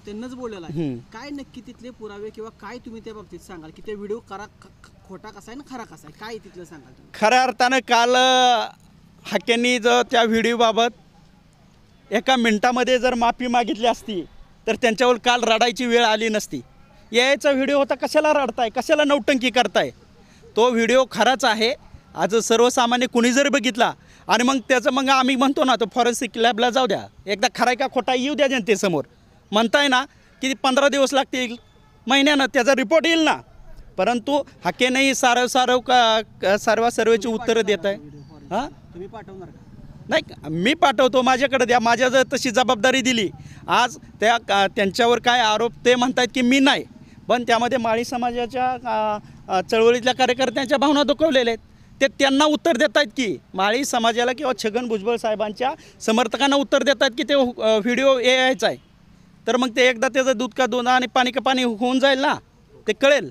त्यांनाच बोललेला आहे. काय नक्की तिथले पुरावे किंवा काय तुम्ही त्या बाबतीत सांगाल की ते व्हिडिओ खोटा कसा आहे ना खरा कसा आहे, काय तिथलं सांगाल तुम्ही? खऱ्या अर्थानं काल हाक्यांनी जर त्या व्हिडिओबाबत एका मिनिटामध्ये जर माफी मागितली असती तर त्यांच्यावर काल रडायची वेळ आली नसती. यायचा व्हिडिओ होता, कशाला रडताय, कशाला नौटंकी करताय? तो व्हिडिओ खराच आहे. आज सर्वसामान्य कुणी जर बघितला आणि मग त्याचं मग आम्ही म्हणतो ना तो फॉरेन्सिक लॅबला जाऊ द्या, एकदा खराय का खोटा येऊ द्या जनतेसमोर. म्हणताय ना की 15 दिवस लागतील, महिन्यानं त्याचा रिपोर्ट येईल ना. परंतु हाकेनंही सर्वेची उत्तरं देत आहे. हां, तुम्ही पाठवणार का? नाही, मी पाठवतो, माझ्याकडे द्या. माझ्या जर तशी जबाबदारी दिली आज त्यांच्यावर काय आरोप ते म्हणतात की मी नाही, पण त्यामध्ये माळी समाजाच्या चळवळीतल्या कार्यकर्त्यांच्या भावना दुखवलेल्या आहेत. ते त्यांना उत्तर देत आहेत की माळी समाजाला किंवा छगन भुजबळ साहेबांच्या समर्थकांना उत्तर देत आहेत की ते व्हिडिओ यायचा आहे. तर मग ते एकदा त्याचं दूध का दूध आणि पाणी का पाणी होऊन जाईल ना, ते कळेल.